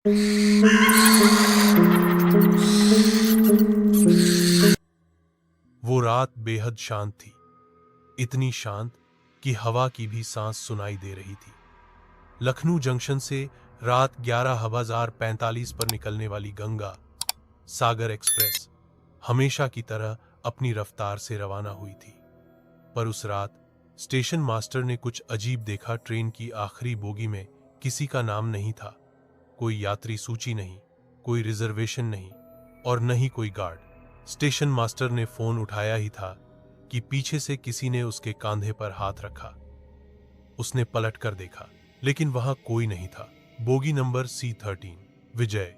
वो रात बेहद शांत थी, इतनी शांत कि हवा की भी सांस सुनाई दे रही थी। लखनऊ जंक्शन से रात 11:45 पर निकलने वाली गंगा सागर एक्सप्रेस हमेशा की तरह अपनी रफ्तार से रवाना हुई थी। पर उस रात स्टेशन मास्टर ने कुछ अजीब देखा। ट्रेन की आखिरी बोगी में किसी का नाम नहीं था, कोई यात्री सूची नहीं, कोई रिजर्वेशन नहीं और न ही कोई गार्ड। स्टेशन मास्टर ने फोन उठाया ही था कि पीछे से किसी ने उसके कंधे पर हाथ रखा। उसने पलट कर देखा, लेकिन वहां कोई नहीं था। Bogie number C13। विजय,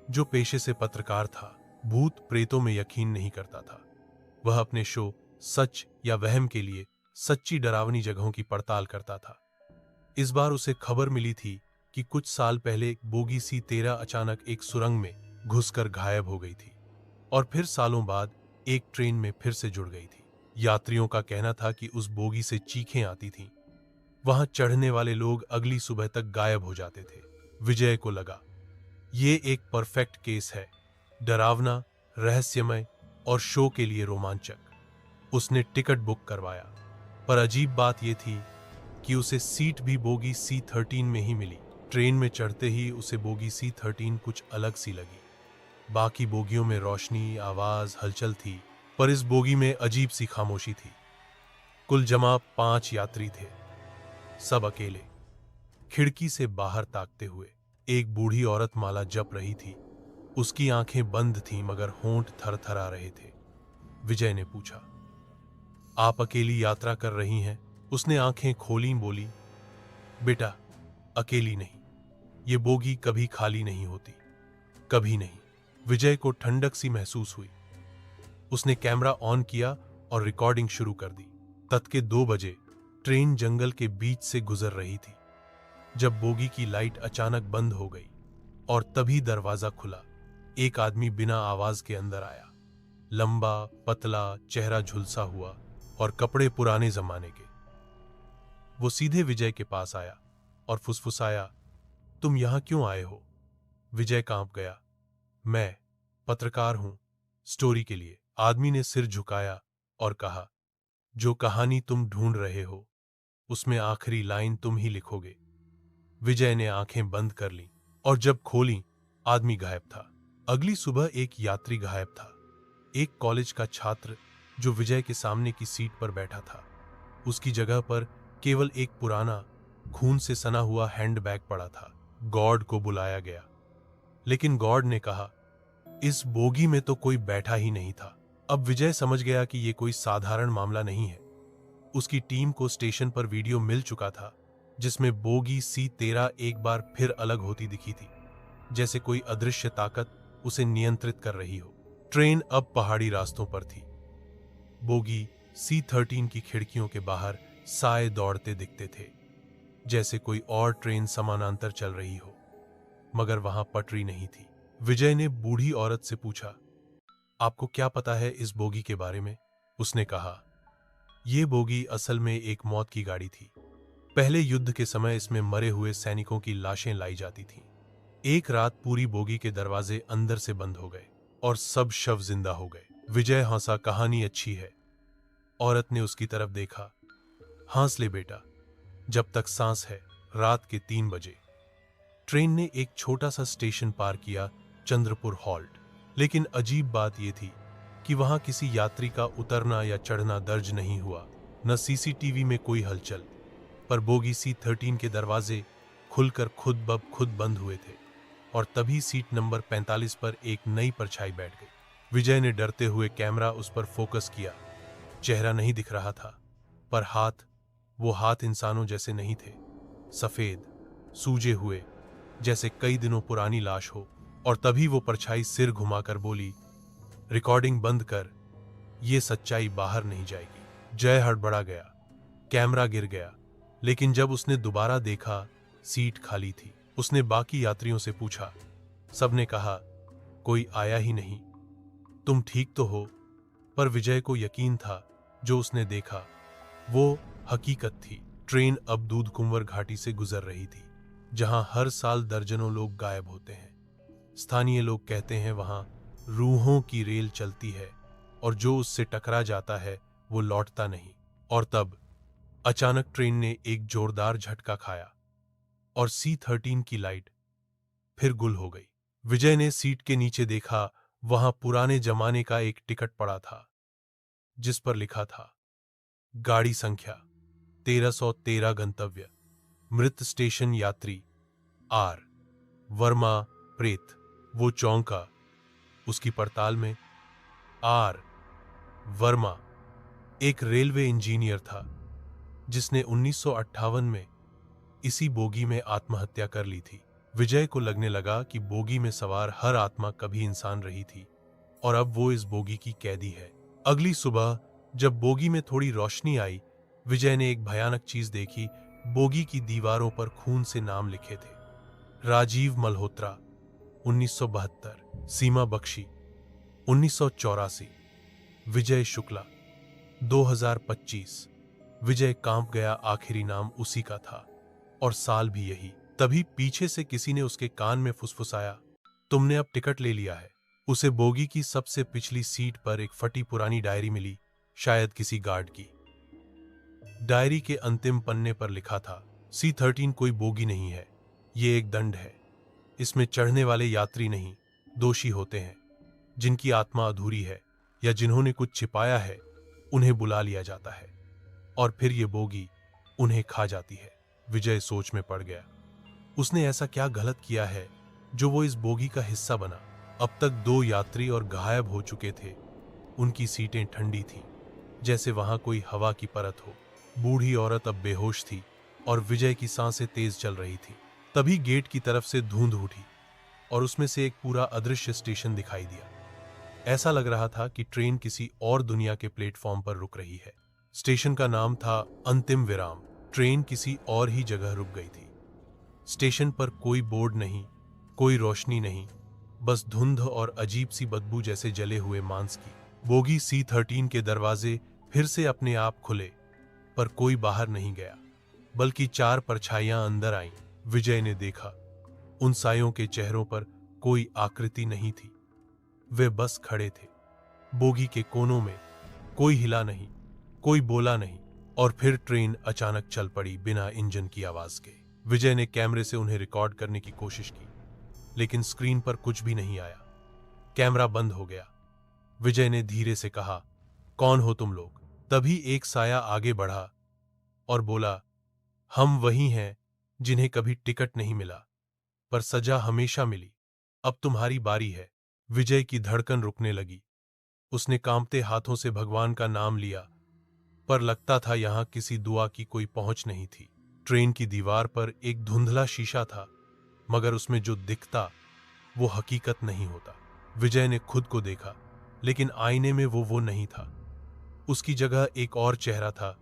जो पेशे से पत्रकार था, भूत प्रेतों में यकीन नहीं करता था। वह अपने शो सच या वहम के लिए सच्ची डरावनी जगहों की पड़ताल करता था। इस बार उसे खबर मिली थी कि कुछ साल पहले बोगी C13 अचानक एक सुरंग में घुसकर गायब हो गई थी और फिर सालों बाद एक ट्रेन में फिर से जुड़ गई थी। यात्रियों का कहना था कि उस बोगी से चीखें आती थीं। वहां चढ़ने वाले लोग अगली सुबह तक गायब हो जाते थे। विजय को लगा, ये एक परफेक्ट केस है, डरावना, रहस्यमय और शो के लिए रोमांचक। उसने टिकट बुक करवाया, पर अजीब बात यह थी कि उसे सीट भी बोगी C13 में ही मिली। ट्रेन में चढ़ते ही उसे बोगी C13 कुछ अलग सी लगी। बाकी बोगियों में रोशनी, आवाज, हलचल थी, पर इस बोगी में अजीब सी खामोशी थी। कुल जमा 5 यात्री थे, सब अकेले, खिड़की से बाहर ताकते हुए। एक बूढ़ी औरत माला जप रही थी। उसकी आंखें बंद थीं मगर होंठ थरथरा रहे थे। विजय ने पूछा, आप अकेली यात्रा कर रही हैं? उसने आंखें खोली, बोली, बेटा, अकेली नहीं, ये बोगी कभी खाली नहीं होती, कभी नहीं। विजय को ठंडक सी महसूस हुई। उसने कैमरा ऑन किया और रिकॉर्डिंग शुरू कर दी। तत के 2 बजे ट्रेन जंगल के बीच से गुजर रही थी जब बोगी की लाइट अचानक बंद हो गई और तभी दरवाजा खुला। एक आदमी बिना आवाज के अंदर आया, लंबा, पतला, चेहरा झुलसा हुआ और कपड़े पुराने जमाने के। वो सीधे विजय के पास आया और फुसफुसाया, तुम यहां क्यों आए हो? विजय कांप गया, मैं पत्रकार हूं, स्टोरी के लिए। आदमी ने सिर झुकाया और कहा, जो कहानी तुम ढूंढ रहे हो उसमें आखिरी लाइन तुम ही लिखोगे। विजय ने आंखें बंद कर लीं और जब खोली, आदमी गायब था। अगली सुबह एक यात्री गायब था, एक कॉलेज का छात्र जो विजय के सामने की सीट पर बैठा था। उसकी जगह पर केवल एक पुराना, खून से सना हुआ हैंडबैग पड़ा था। गॉड को बुलाया गया, लेकिन गॉड ने कहा, इस बोगी में तो कोई बैठा ही नहीं था। अब विजय समझ गया कि यह कोई साधारण मामला नहीं है। उसकी टीम को स्टेशन पर वीडियो मिल चुका था जिसमें बोगी C13 एक बार फिर अलग होती दिखी थी, जैसे कोई अदृश्य ताकत उसे नियंत्रित कर रही हो। ट्रेन अब पहाड़ी रास्तों पर थी। बोगी C13 की खिड़कियों के बाहर साए दौड़ते दिखते थे, जैसे कोई और ट्रेन समानांतर चल रही हो, मगर वहां पटरी नहीं थी। विजय ने बूढ़ी औरत से पूछा, आपको क्या पता है इस बोगी के बारे में? उसने कहा, यह बोगी असल में एक मौत की गाड़ी थी। पहले युद्ध के समय इसमें मरे हुए सैनिकों की लाशें लाई जाती थीं। एक रात पूरी बोगी के दरवाजे अंदर से बंद हो गए और सब शव जिंदा हो गए। विजय हंसा, कहानी अच्छी है। औरत ने उसकी तरफ देखा, हंस ले बेटा, जब तक सांस है। रात के 3 बजे ट्रेन ने एक छोटा सा स्टेशन पार किया, चंद्रपुर हॉल्ट। लेकिन अजीब बात यह थी कि वहां किसी यात्री का उतरना या चढ़ना दर्ज नहीं हुआ, न CCTV में कोई हलचल। पर बोगी C13 के दरवाजे खुलकर खुद ब खुद बंद हुए थे और तभी सीट नंबर 45 पर एक नई परछाई बैठ गई। विजय ने डरते हुए कैमरा उस पर फोकस किया। चेहरा नहीं दिख रहा था, पर हाथ, वो हाथ इंसानों जैसे नहीं थे, सफेद, सूजे हुए, जैसे कई दिनों पुरानी लाश हो। और तभी वो परछाई सिर घुमाकर बोली, रिकॉर्डिंग बंद कर, ये सच्चाई बाहर नहीं जाएगी। जय हड़बड़ा गया, कैमरा गिर गया, लेकिन जब उसने दोबारा देखा, सीट खाली थी। उसने बाकी यात्रियों से पूछा, सबने कहा, कोई आया ही नहीं, तुम ठीक तो हो? पर विजय को यकीन था, जो उसने देखा वो हकीकत थी। ट्रेन अब दूध कुंवर घाटी से गुजर रही थी, जहां हर साल दर्जनों लोग गायब होते हैं। स्थानीय लोग कहते हैं वहां रूहों की रेल चलती है और जो उससे टकरा जाता है वो लौटता नहीं। और तब अचानक ट्रेन ने एक जोरदार झटका खाया और C13 की लाइट फिर गुल हो गई। विजय ने सीट के नीचे देखा, वहां पुराने जमाने का एक टिकट पड़ा था जिस पर लिखा था गाड़ी संख्या 1313, गंतव्य मृत स्टेशन, यात्री आर वर्मा, प्रेत। वो चौंका। उसकी पड़ताल में आर वर्मा एक रेलवे इंजीनियर था जिसने 1958 में इसी बोगी में आत्महत्या कर ली थी। विजय को लगने लगा कि बोगी में सवार हर आत्मा कभी इंसान रही थी और अब वो इस बोगी की कैदी है। अगली सुबह जब बोगी में थोड़ी रोशनी आई, विजय ने एक भयानक चीज देखी। बोगी की दीवारों पर खून से नाम लिखे थे। राजीव मल्होत्रा 1972, सीमा बख्शी 1984, विजय शुक्ला 2025। विजय कांप गया, आखिरी नाम उसी का था और साल भी यही। तभी पीछे से किसी ने उसके कान में फुसफुसाया, तुमने अब टिकट ले लिया है। उसे बोगी की सबसे पिछली सीट पर एक फटी पुरानी डायरी मिली, शायद किसी गार्ड की। डायरी के अंतिम पन्ने पर लिखा था, C13 कोई बोगी नहीं है, ये एक दंड है। इसमें चढ़ने वाले यात्री नहीं, दोषी होते हैं। जिनकी आत्मा अधूरी है या जिन्होंने कुछ छिपाया है, उन्हें बुला लिया जाता है और फिर ये बोगी उन्हें खा जाती है। विजय सोच में पड़ गया। उसने ऐसा क्या गलत किया है जो वो इस बोगी का हिस्सा बना। अब तक 2 यात्री और गायब हो चुके थे। उनकी सीटें ठंडी थीं, जैसे वहां कोई हवा की परत हो। बूढ़ी औरत अब बेहोश थी और विजय की सांसें तेज चल रही थी। तभी गेट की तरफ से धुंध उठी और उसमें से एक पूरा अदृश्य स्टेशन दिखाई दिया। ऐसा लग रहा था कि ट्रेन किसी और दुनिया के प्लेटफॉर्म पर रुक रही है। स्टेशन का नाम था अंतिम विराम। ट्रेन किसी और ही जगह रुक गई थी। स्टेशन पर कोई बोर्ड नहीं, कोई रोशनी नहीं, बस धुंध और अजीब सी बदबू जैसे जले हुए मांस की। बोगी C13 के दरवाजे फिर से अपने आप खुले, पर कोई बाहर नहीं गया, बल्कि 4 परछाइयां अंदर आईं। विजय ने देखा, उन सायों के चेहरों पर कोई आकृति नहीं थी, वे बस खड़े थे बोगी के कोनों में। कोई हिला नहीं, कोई बोला नहीं। और फिर ट्रेन अचानक चल पड़ी बिना इंजन की आवाज के। विजय ने कैमरे से उन्हें रिकॉर्ड करने की कोशिश की, लेकिन स्क्रीन पर कुछ भी नहीं आया। कैमरा बंद हो गया। विजय ने धीरे से कहा, कौन हो तुम लोग? तभी एक साया आगे बढ़ा और बोला, हम वही हैं जिन्हें कभी टिकट नहीं मिला, पर सजा हमेशा मिली। अब तुम्हारी बारी है। विजय की धड़कन रुकने लगी। उसने कांपते हाथों से भगवान का नाम लिया, पर लगता था यहां किसी दुआ की कोई पहुंच नहीं थी। ट्रेन की दीवार पर एक धुंधला शीशा था, मगर उसमें जो दिखता वो हकीकत नहीं होता। विजय ने खुद को देखा, लेकिन आईने में वो नहीं था। उसकी जगह एक और चेहरा था,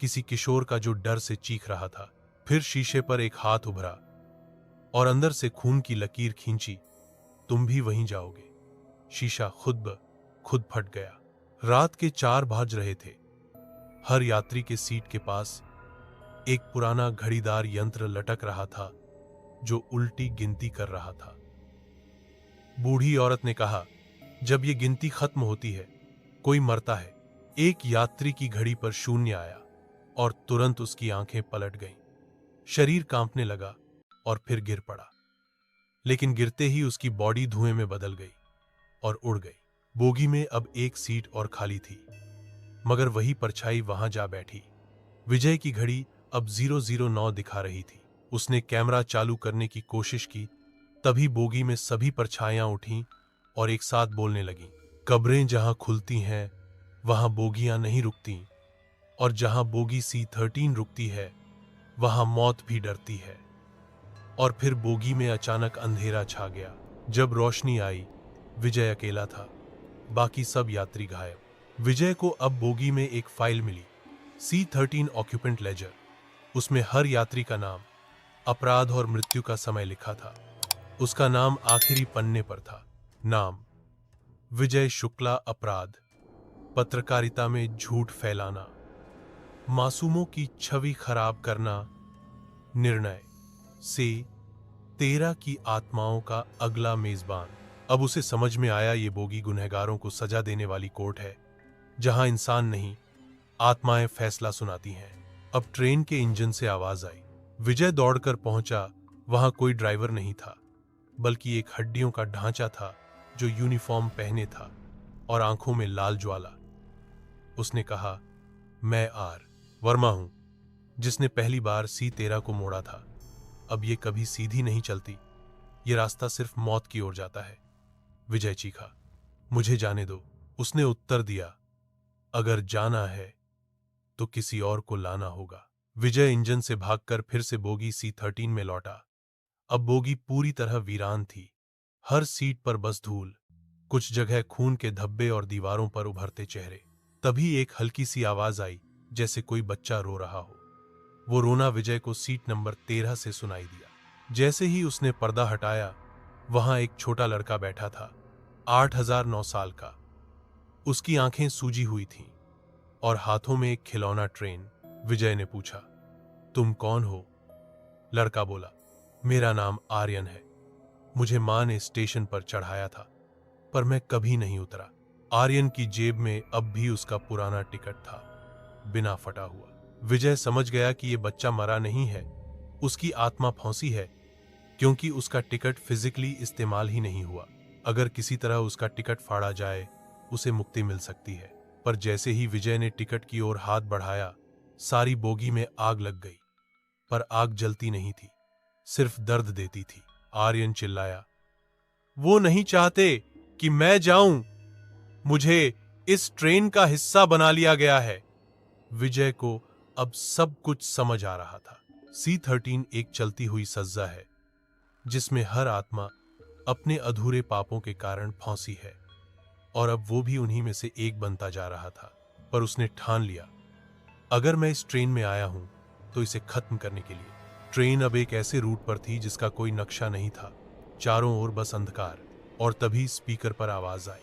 किसी किशोर का जो डर से चीख रहा था। फिर शीशे पर एक हाथ उभरा और अंदर से खून की लकीर खींची, तुम भी वहीं जाओगे। शीशा खुद ब खुद फट गया। रात के 4 बज रहे थे। हर यात्री के सीट के पास एक पुराना घड़ीदार यंत्र लटक रहा था जो उल्टी गिनती कर रहा था। बूढ़ी औरत ने कहा, जब ये गिनती खत्म होती है कोई मरता है। एक यात्री की घड़ी पर 0 आया और तुरंत उसकी आंखें पलट गईं। शरीर कांपने लगा और फिर गिर पड़ा, लेकिन गिरते ही उसकी बॉडी धुएं में बदल गई और उड़ गई। बोगी में अब एक सीट और खाली थी, मगर वही परछाई वहां जा बैठी। विजय की घड़ी अब 009 दिखा रही थी। उसने कैमरा चालू करने की कोशिश की, तभी बोगी में सभी परछाइयां उठीं और एक साथ बोलने लगीं, कब्रें जहां खुलती हैं वहां बोगियां नहीं रुकती, और जहां बोगी C13 रुकती है वहां मौत भी डरती है। और फिर बोगी में अचानक अंधेरा छा गया। जब रोशनी आई, विजय अकेला था, बाकी सब यात्री गायब। विजय को अब बोगी में एक फाइल मिली, C13 ऑक्यूपेंट लेजर। उसमें हर यात्री का नाम, अपराध और मृत्यु का समय लिखा था। उसका नाम आखिरी पन्ने पर था। नाम, विजय शुक्ला। अपराध, पत्रकारिता में झूठ फैलाना, मासूमों की छवि खराब करना। निर्णय, से 13 की आत्माओं का अगला मेजबान। अब उसे समझ में आया ये बोगी गुनहगारों को सजा देने वाली कोर्ट है, जहां इंसान नहीं आत्माएं फैसला सुनाती हैं। अब ट्रेन के इंजन से आवाज आई। विजय दौड़कर पहुंचा। वहां कोई ड्राइवर नहीं था, बल्कि एक हड्डियों का ढांचा था जो यूनिफॉर्म पहने था और आंखों में लाल ज्वाला। उसने कहा, मैं आर वर्मा हूं, जिसने पहली बार C13 को मोड़ा था। अब ये कभी सीधी नहीं चलती, ये रास्ता सिर्फ मौत की ओर जाता है। विजय चीखा, मुझे जाने दो। उसने उत्तर दिया, अगर जाना है तो किसी और को लाना होगा। विजय इंजन से भागकर फिर से बोगी C13 में लौटा। अब बोगी पूरी तरह वीरान थी। हर सीट पर बस धूल, कुछ जगह खून के धब्बे और दीवारों पर उभरते चेहरे। तभी एक हल्की सी आवाज आई, जैसे कोई बच्चा रो रहा हो। वो रोना विजय को सीट नंबर 13 से सुनाई दिया। जैसे ही उसने पर्दा हटाया, वहां एक छोटा लड़का बैठा था, 8009 साल का। उसकी आंखें सूजी हुई थीं और हाथों में एक खिलौना ट्रेन। विजय ने पूछा, तुम कौन हो? लड़का बोला, मेरा नाम आर्यन है। मुझे मां ने स्टेशन पर चढ़ाया था, पर मैं कभी नहीं उतरा। आर्यन की जेब में अब भी उसका पुराना टिकट था, बिना फटा हुआ। विजय समझ गया कि यह बच्चा मरा नहीं है, उसकी आत्मा फंसी है, क्योंकि उसका टिकट फिजिकली इस्तेमाल ही नहीं हुआ। अगर किसी तरह उसका टिकट फाड़ा जाए, उसे मुक्ति मिल सकती है। पर जैसे ही विजय ने टिकट की ओर हाथ बढ़ाया, सारी बोगी में आग लग गई। पर आग जलती नहीं थी, सिर्फ दर्द देती थी। आर्यन चिल्लाया, वो नहीं चाहते कि मैं जाऊं, मुझे इस ट्रेन का हिस्सा बना लिया गया है। विजय को अब सब कुछ समझ आ रहा था। C13 एक चलती हुई सज्जा है, जिसमें हर आत्मा अपने अधूरे पापों के कारण फंसी है, और अब वो भी उन्हीं में से एक बनता जा रहा था। पर उसने ठान लिया, अगर मैं इस ट्रेन में आया हूं तो इसे खत्म करने के लिए। ट्रेन अब एक ऐसे रूट पर थी जिसका कोई नक्शा नहीं था, चारों ओर बस अंधकार। और तभी स्पीकर पर आवाज आई,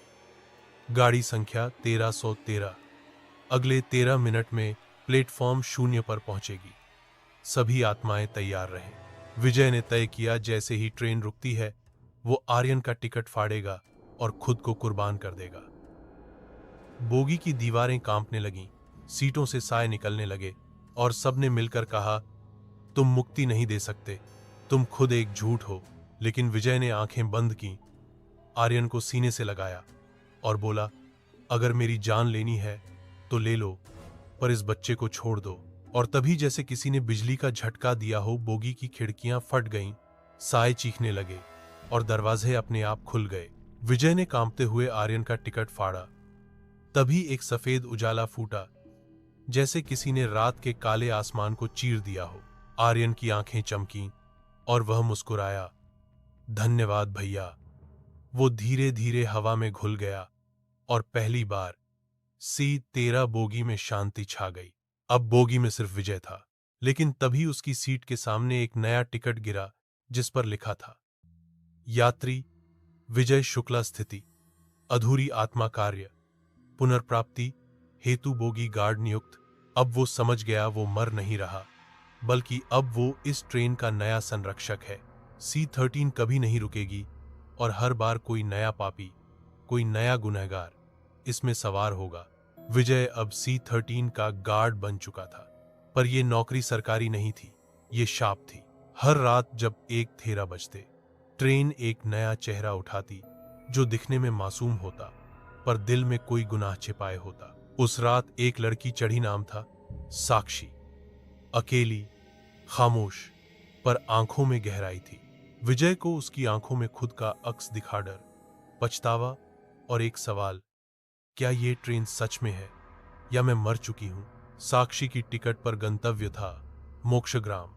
गाड़ी संख्या 1313 अगले 13 मिनट में प्लेटफॉर्म 0 पर पहुंचेगी। सभी आत्माएं तैयार रहें। विजय ने तय किया, जैसे ही ट्रेन रुकती है, वो आर्यन का टिकट फाड़ेगा और खुद को कुर्बान कर देगा। बोगी की दीवारें कांपने लगीं, सीटों से साए निकलने लगे, और सबने मिलकर कहा, तुम मुक्ति नहीं दे सकते, तुम खुद एक झूठ हो। लेकिन विजय ने आंखें बंद की, आर्यन को सीने से लगाया और बोला, अगर मेरी जान लेनी है तो ले लो, पर इस बच्चे को छोड़ दो। और तभी जैसे किसी ने बिजली का झटका दिया हो, बोगी की खिड़कियां फट गईं, साए चीखने लगे और दरवाजे अपने आप खुल गए। विजय ने कांपते हुए आर्यन का टिकट फाड़ा। तभी एक सफेद उजाला फूटा, जैसे किसी ने रात के काले आसमान को चीर दिया हो। आर्यन की आंखें चमकीं और वह मुस्कुराया, धन्यवाद भैया। वो धीरे धीरे हवा में घुल गया और पहली बार C13 बोगी में शांति छा गई। अब बोगी में सिर्फ विजय था। लेकिन तभी उसकी सीट के सामने एक नया टिकट गिरा, जिस पर लिखा था, यात्री विजय शुक्ला, स्थिति अधूरी आत्मा कार्य पुनर्प्राप्ति हेतु बोगी गार्ड नियुक्त। अब वो समझ गया, वो मर नहीं रहा, बल्कि अब वो इस ट्रेन का नया संरक्षक है। C13 कभी नहीं रुकेगी, और हर बार कोई नया पापी, कोई नया गुनहगार इसमें सवार होगा। विजय अब C13 का गार्ड बन चुका था। पर यह नौकरी सरकारी नहीं थी, ये शाप थी। हर रात जब 1:13 बजते, ट्रेन एक नया चेहरा उठाती, जो दिखने में मासूम होता, पर दिल में कोई गुनाह छिपाए होता। उस रात एक लड़की चढ़ी, नाम था साक्षी। अकेली, खामोश, पर आंखों में गहराई थी। विजय को उसकी आंखों में खुद का अक्स दिखा, डर, पछतावा और एक सवाल, क्या ये ट्रेन सच में है या मैं मर चुकी हूं? साक्षी की टिकट पर गंतव्य था मोक्षग्राम।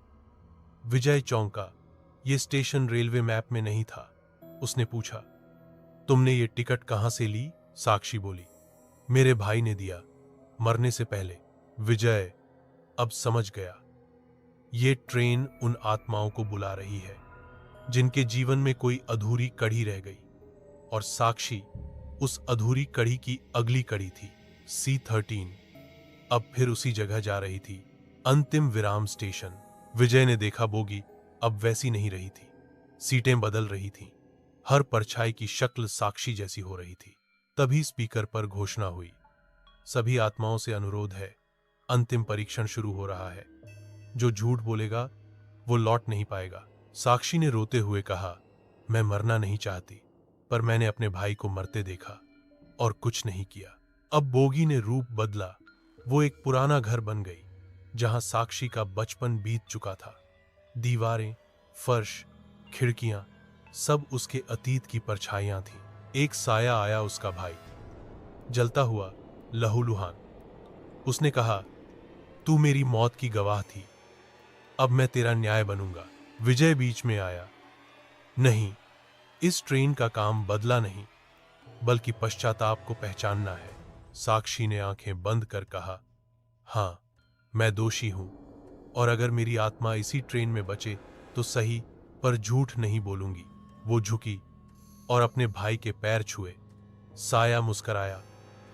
विजय चौंका, ये स्टेशन रेलवे मैप में नहीं था। उसने पूछा, तुमने ये टिकट कहां से ली? साक्षी बोली, मेरे भाई ने दिया, मरने से पहले। विजय अब समझ गया, ये ट्रेन उन आत्माओं को बुला रही है जिनके जीवन में कोई अधूरी कड़ी रह गई, और साक्षी उस अधूरी कड़ी की अगली कड़ी थी। C13 अब फिर उसी जगह जा रही थी, अंतिम विराम स्टेशन। विजय ने देखा, बोगी अब वैसी नहीं रही थी। सीटें बदल रही थीं। हर परछाई की शक्ल साक्षी जैसी हो रही थी। तभी स्पीकर पर घोषणा हुई, सभी आत्माओं से अनुरोध है, अंतिम परीक्षण शुरू हो रहा है। जो झूठ बोलेगा वो लौट नहीं पाएगा। साक्षी ने रोते हुए कहा, मैं मरना नहीं चाहती, पर मैंने अपने भाई को मरते देखा और कुछ नहीं किया। अब बोगी ने रूप बदला। वो एक पुराना घर बन गई जहां साक्षी का बचपन बीत चुका था। दीवारें, फर्श, खिड़कियां सब उसके अतीत की परछाइयां थीं। एक साया आया, उसका भाई, जलता हुआ, लहूलुहान। उसने कहा, तू मेरी मौत की गवाह थी, अब मैं तेरा न्याय बनूंगा। विजय बीच में आया, नहीं, इस ट्रेन का काम बदला नहीं, बल्कि पश्चाताप को पहचानना है। साक्षी ने आंखें बंद कर कहा, हां, मैं दोषी हूं, और अगर मेरी आत्मा इसी ट्रेन में बचे तो सही, पर झूठ नहीं बोलूंगी। वो झुकी और अपने भाई के पैर छुए। साया मुस्कराया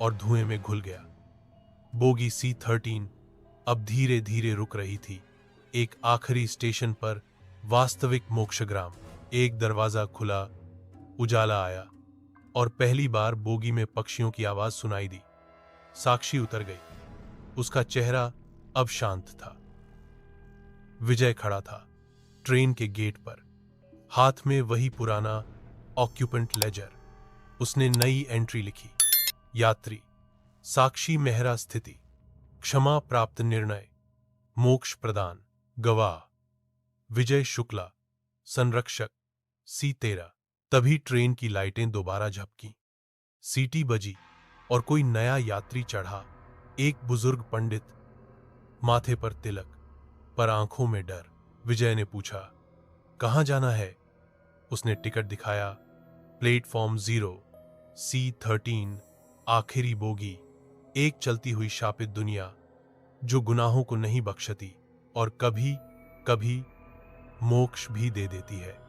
और धुएं में घुल गया। बोगी C13 अब धीरे धीरे रुक रही थी। एक आखिरी स्टेशन पर वास्तविक मोक्षग्राम। एक दरवाजा खुला, उजाला आया और पहली बार बोगी में पक्षियों की आवाज सुनाई दी। साक्षी उतर गई। उसका चेहरा अब शांत था। विजय खड़ा था ट्रेन के गेट पर, हाथ में वही पुराना ऑक्यूपेंट लेजर। उसने नई एंट्री लिखी, यात्री साक्षी मेहरा, स्थिति क्षमा प्राप्त, निर्णय मोक्ष प्रदान, गवाह विजय शुक्ला, संरक्षक C13। तभी ट्रेन की लाइटें दोबारा झपकी, सीटी बजी और कोई नया यात्री चढ़ा। एक बुजुर्ग पंडित, माथे पर तिलक, पर आंखों में डर। विजय ने पूछा, कहां जाना है? उसने टिकट दिखाया, प्लेटफॉर्म 0, C13, आखिरी बोगी। एक चलती हुई शापित दुनिया जो गुनाहों को नहीं बख्शती और कभी कभी मोक्ष भी दे देती है।